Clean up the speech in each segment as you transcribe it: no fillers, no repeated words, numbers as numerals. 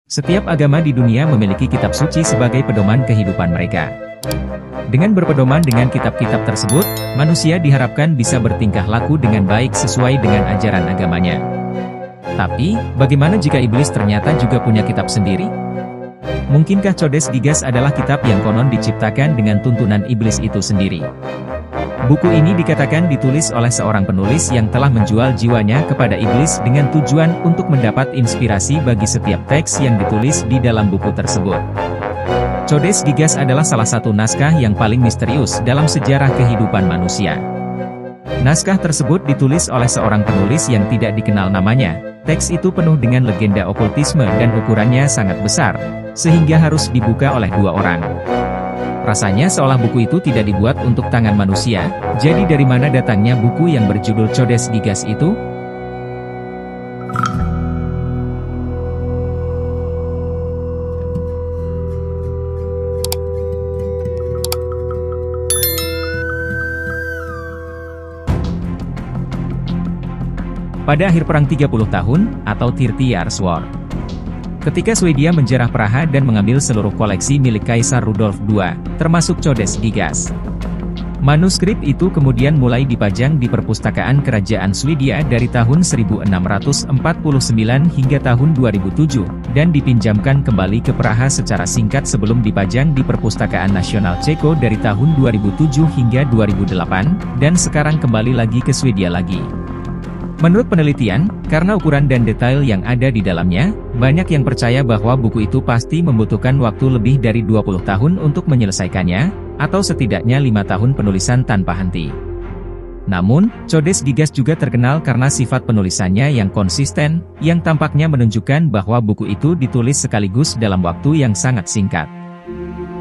Setiap agama di dunia memiliki kitab suci sebagai pedoman kehidupan mereka. Dengan berpedoman dengan kitab-kitab tersebut, manusia diharapkan bisa bertingkah laku dengan baik sesuai dengan ajaran agamanya. Tapi, bagaimana jika iblis ternyata juga punya kitab sendiri? Mungkinkah Codex Gigas adalah kitab yang konon diciptakan dengan tuntunan iblis itu sendiri? Buku ini dikatakan ditulis oleh seorang penulis yang telah menjual jiwanya kepada iblis dengan tujuan untuk mendapat inspirasi bagi setiap teks yang ditulis di dalam buku tersebut. Codex Gigas adalah salah satu naskah yang paling misterius dalam sejarah kehidupan manusia. Naskah tersebut ditulis oleh seorang penulis yang tidak dikenal namanya. Teks itu penuh dengan legenda okultisme dan ukurannya sangat besar, sehingga harus dibuka oleh dua orang. Rasanya seolah buku itu tidak dibuat untuk tangan manusia, jadi dari mana datangnya buku yang berjudul Codex Gigas itu? Pada akhir Perang 30 Tahun, atau 30 Years War. Ketika Swedia menjarah Praha dan mengambil seluruh koleksi milik Kaisar Rudolf II, termasuk Codex Gigas. Manuskrip itu kemudian mulai dipajang di perpustakaan kerajaan Swedia dari tahun 1649 hingga tahun 2007, dan dipinjamkan kembali ke Praha secara singkat sebelum dipajang di Perpustakaan Nasional Ceko dari tahun 2007 hingga 2008, dan sekarang kembali lagi ke Swedia lagi. Menurut penelitian, karena ukuran dan detail yang ada di dalamnya, banyak yang percaya bahwa buku itu pasti membutuhkan waktu lebih dari 20 tahun untuk menyelesaikannya, atau setidaknya 5 tahun penulisan tanpa henti. Namun, Codex Gigas juga terkenal karena sifat penulisannya yang konsisten, yang tampaknya menunjukkan bahwa buku itu ditulis sekaligus dalam waktu yang sangat singkat.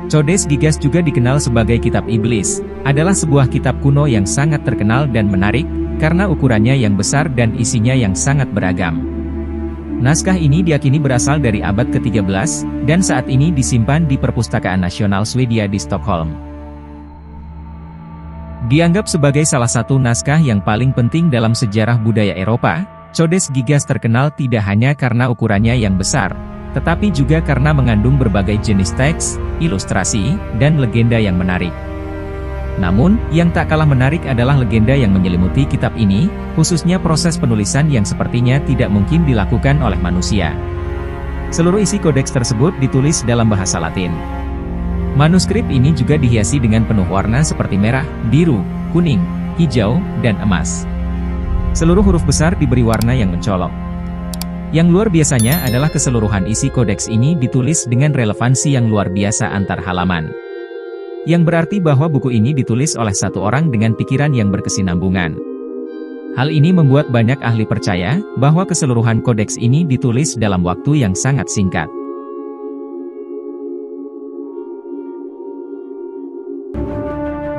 Codex Gigas juga dikenal sebagai Kitab Iblis, adalah sebuah kitab kuno yang sangat terkenal dan menarik, karena ukurannya yang besar dan isinya yang sangat beragam. Naskah ini diyakini berasal dari abad ke-13, dan saat ini disimpan di Perpustakaan Nasional Swedia di Stockholm. Dianggap sebagai salah satu naskah yang paling penting dalam sejarah budaya Eropa, Codex Gigas terkenal tidak hanya karena ukurannya yang besar, tetapi juga karena mengandung berbagai jenis teks, ilustrasi, dan legenda yang menarik. Namun, yang tak kalah menarik adalah legenda yang menyelimuti kitab ini, khususnya proses penulisan yang sepertinya tidak mungkin dilakukan oleh manusia. Seluruh isi kodeks tersebut ditulis dalam bahasa Latin. Manuskrip ini juga dihiasi dengan penuh warna seperti merah, biru, kuning, hijau, dan emas. Seluruh huruf besar diberi warna yang mencolok. Yang luar biasanya adalah keseluruhan isi kodeks ini ditulis dengan relevansi yang luar biasa antar halaman. Yang berarti bahwa buku ini ditulis oleh satu orang dengan pikiran yang berkesinambungan. Hal ini membuat banyak ahli percaya bahwa keseluruhan kodeks ini ditulis dalam waktu yang sangat singkat.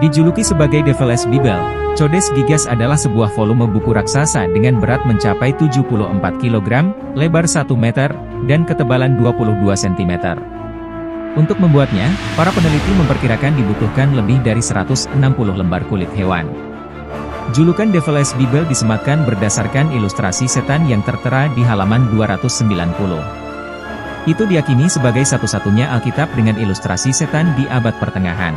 Dijuluki sebagai Devil's Bible, Codex Gigas adalah sebuah volume buku raksasa dengan berat mencapai 74 kg, lebar 1 meter, dan ketebalan 22 cm. Untuk membuatnya, para peneliti memperkirakan dibutuhkan lebih dari 160 lembar kulit hewan. Julukan Devil's Bible disematkan berdasarkan ilustrasi setan yang tertera di halaman 290. Itu diyakini sebagai satu-satunya Alkitab dengan ilustrasi setan di abad pertengahan.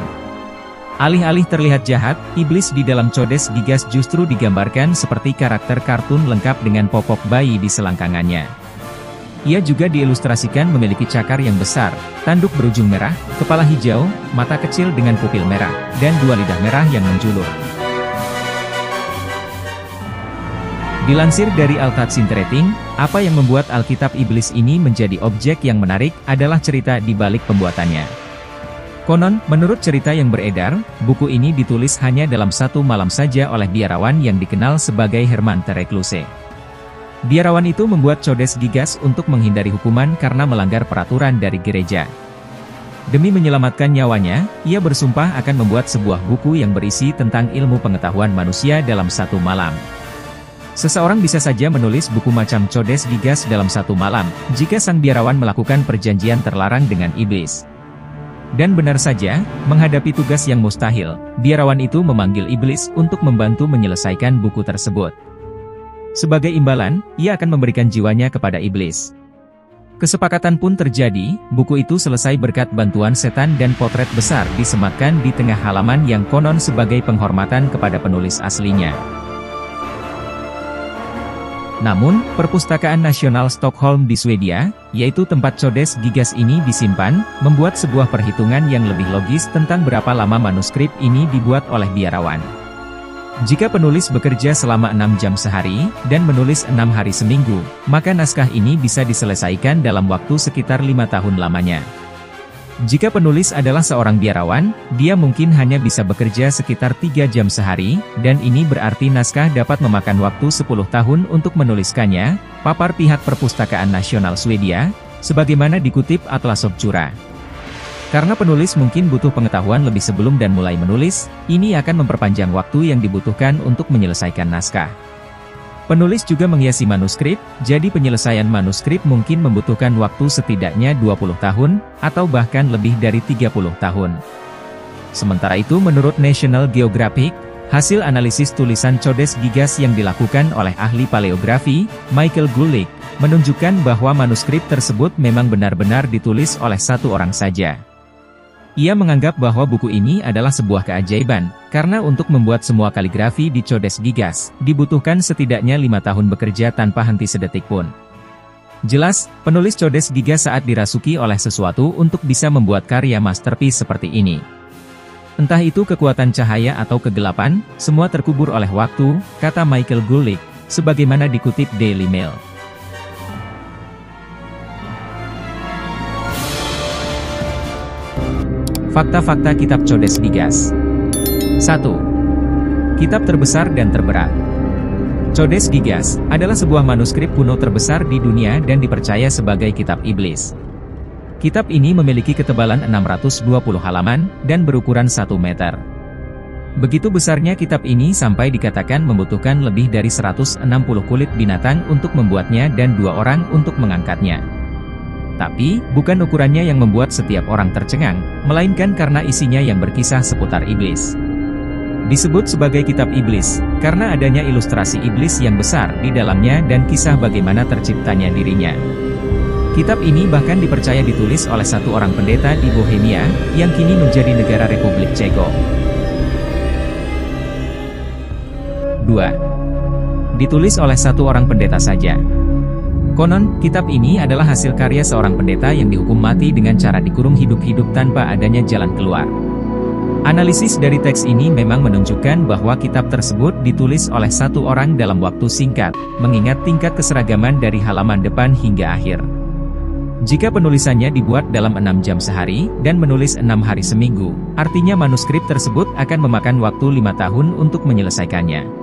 Alih-alih terlihat jahat, iblis di dalam Codex Gigas justru digambarkan seperti karakter kartun lengkap dengan popok bayi di selangkangannya. Ia juga diilustrasikan memiliki cakar yang besar, tanduk berujung merah, kepala hijau, mata kecil dengan pupil merah, dan 2 lidah merah yang menjulur. Dilansir dari Altatsinterating, apa yang membuat Alkitab Iblis ini menjadi objek yang menarik adalah cerita di balik pembuatannya. Konon, menurut cerita yang beredar, buku ini ditulis hanya dalam 1 malam saja oleh biarawan yang dikenal sebagai Herman Terecluse. Biarawan itu membuat Codex Gigas untuk menghindari hukuman karena melanggar peraturan dari gereja. Demi menyelamatkan nyawanya, ia bersumpah akan membuat sebuah buku yang berisi tentang ilmu pengetahuan manusia dalam 1 malam. Seseorang bisa saja menulis buku macam Codex Gigas dalam 1 malam, jika sang biarawan melakukan perjanjian terlarang dengan iblis. Dan benar saja, menghadapi tugas yang mustahil, biarawan itu memanggil iblis untuk membantu menyelesaikan buku tersebut. Sebagai imbalan, ia akan memberikan jiwanya kepada iblis. Kesepakatan pun terjadi, buku itu selesai berkat bantuan setan dan potret besar disematkan di tengah halaman yang konon sebagai penghormatan kepada penulis aslinya. Namun, Perpustakaan Nasional Stockholm di Swedia, yaitu tempat Codes Gigas ini disimpan, membuat sebuah perhitungan yang lebih logis tentang berapa lama manuskrip ini dibuat oleh biarawan. Jika penulis bekerja selama 6 jam sehari, dan menulis 6 hari seminggu, maka naskah ini bisa diselesaikan dalam waktu sekitar 5 tahun lamanya. Jika penulis adalah seorang biarawan, dia mungkin hanya bisa bekerja sekitar 3 jam sehari, dan ini berarti naskah dapat memakan waktu 10 tahun untuk menuliskannya, papar pihak Perpustakaan Nasional Swedia, sebagaimana dikutip Atlas Obscura. Karena penulis mungkin butuh pengetahuan lebih sebelum dan mulai menulis, ini akan memperpanjang waktu yang dibutuhkan untuk menyelesaikan naskah. Penulis juga menghiasi manuskrip, jadi penyelesaian manuskrip mungkin membutuhkan waktu setidaknya 20 tahun, atau bahkan lebih dari 30 tahun. Sementara itu menurut National Geographic, hasil analisis tulisan Codes Gigas yang dilakukan oleh ahli paleografi, Michael Gulick, menunjukkan bahwa manuskrip tersebut memang benar-benar ditulis oleh satu orang saja. Ia menganggap bahwa buku ini adalah sebuah keajaiban, karena untuk membuat semua kaligrafi di Codes Gigas, dibutuhkan setidaknya 5 tahun bekerja tanpa henti sedetik pun. Jelas, penulis Codes Gigas saat dirasuki oleh sesuatu untuk bisa membuat karya masterpiece seperti ini. Entah itu kekuatan cahaya atau kegelapan, semua terkubur oleh waktu, kata Michael Gulick, sebagaimana dikutip Daily Mail. Fakta-fakta Kitab Codes Gigas. 1. Kitab terbesar dan terberat. Codes Gigas adalah sebuah manuskrip kuno terbesar di dunia dan dipercaya sebagai kitab iblis. Kitab ini memiliki ketebalan 620 halaman dan berukuran 1 meter. Begitu besarnya kitab ini sampai dikatakan membutuhkan lebih dari 160 kulit binatang untuk membuatnya dan 2 orang untuk mengangkatnya. Tapi, bukan ukurannya yang membuat setiap orang tercengang, melainkan karena isinya yang berkisah seputar iblis. Disebut sebagai kitab iblis, karena adanya ilustrasi iblis yang besar di dalamnya dan kisah bagaimana terciptanya dirinya. Kitab ini bahkan dipercaya ditulis oleh satu orang pendeta di Bohemia, yang kini menjadi negara Republik Ceko. 2. Ditulis oleh satu orang pendeta saja. Konon, kitab ini adalah hasil karya seorang pendeta yang dihukum mati dengan cara dikurung hidup-hidup tanpa adanya jalan keluar. Analisis dari teks ini memang menunjukkan bahwa kitab tersebut ditulis oleh satu orang dalam waktu singkat, mengingat tingkat keseragaman dari halaman depan hingga akhir. Jika penulisannya dibuat dalam 6 jam sehari, dan menulis 6 hari seminggu, artinya manuskrip tersebut akan memakan waktu 5 tahun untuk menyelesaikannya.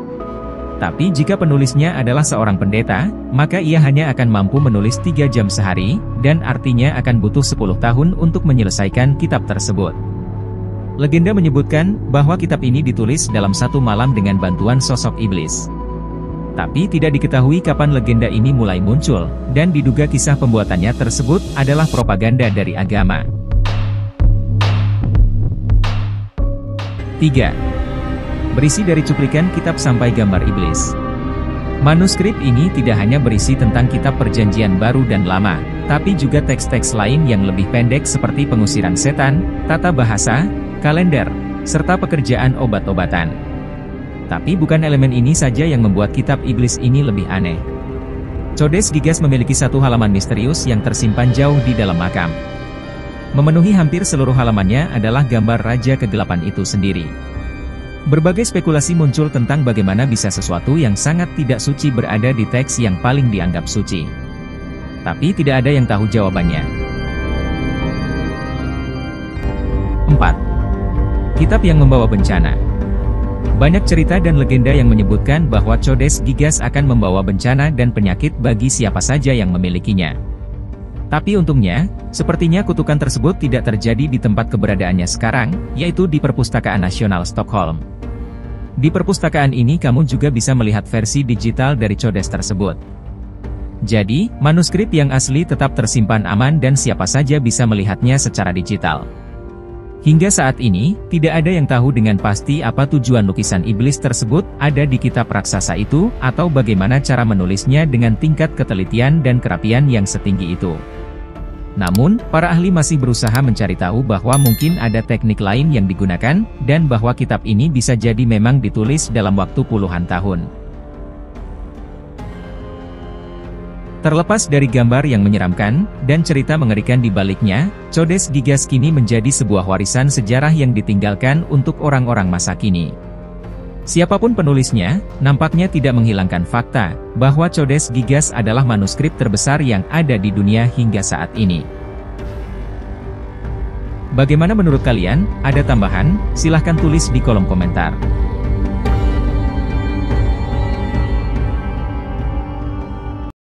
Tapi jika penulisnya adalah seorang pendeta, maka ia hanya akan mampu menulis 3 jam sehari, dan artinya akan butuh 10 tahun untuk menyelesaikan kitab tersebut. Legenda menyebutkan bahwa kitab ini ditulis dalam 1 malam dengan bantuan sosok iblis. Tapi tidak diketahui kapan legenda ini mulai muncul, dan diduga kisah pembuatannya tersebut adalah propaganda dari agama. 3. Berisi dari cuplikan kitab sampai gambar iblis. Manuskrip ini tidak hanya berisi tentang kitab Perjanjian Baru dan Lama, tapi juga teks-teks lain yang lebih pendek seperti pengusiran setan, tata bahasa, kalender, serta pekerjaan obat-obatan. Tapi bukan elemen ini saja yang membuat kitab iblis ini lebih aneh. Codes Gigas memiliki 1 halaman misterius yang tersimpan jauh di dalam makam. Memenuhi hampir seluruh halamannya adalah gambar Raja Kegelapan itu sendiri. Berbagai spekulasi muncul tentang bagaimana bisa sesuatu yang sangat tidak suci berada di teks yang paling dianggap suci. Tapi tidak ada yang tahu jawabannya. 4. Kitab yang membawa bencana. Banyak cerita dan legenda yang menyebutkan bahwa Codes Gigas akan membawa bencana dan penyakit bagi siapa saja yang memilikinya. Tapi untungnya, sepertinya kutukan tersebut tidak terjadi di tempat keberadaannya sekarang, yaitu di Perpustakaan Nasional Stockholm. Di perpustakaan ini kamu juga bisa melihat versi digital dari Codes tersebut. Jadi, manuskrip yang asli tetap tersimpan aman dan siapa saja bisa melihatnya secara digital. Hingga saat ini, tidak ada yang tahu dengan pasti apa tujuan lukisan iblis tersebut ada di kitab raksasa itu, atau bagaimana cara menulisnya dengan tingkat ketelitian dan kerapian yang setinggi itu. Namun, para ahli masih berusaha mencari tahu bahwa mungkin ada teknik lain yang digunakan, dan bahwa kitab ini bisa jadi memang ditulis dalam waktu puluhan tahun. Terlepas dari gambar yang menyeramkan, dan cerita mengerikan di baliknya, Codex Gigas kini menjadi sebuah warisan sejarah yang ditinggalkan untuk orang-orang masa kini. Siapapun penulisnya, nampaknya tidak menghilangkan fakta, bahwa Codex Gigas adalah manuskrip terbesar yang ada di dunia hingga saat ini. Bagaimana menurut kalian? Ada tambahan? Silahkan tulis di kolom komentar.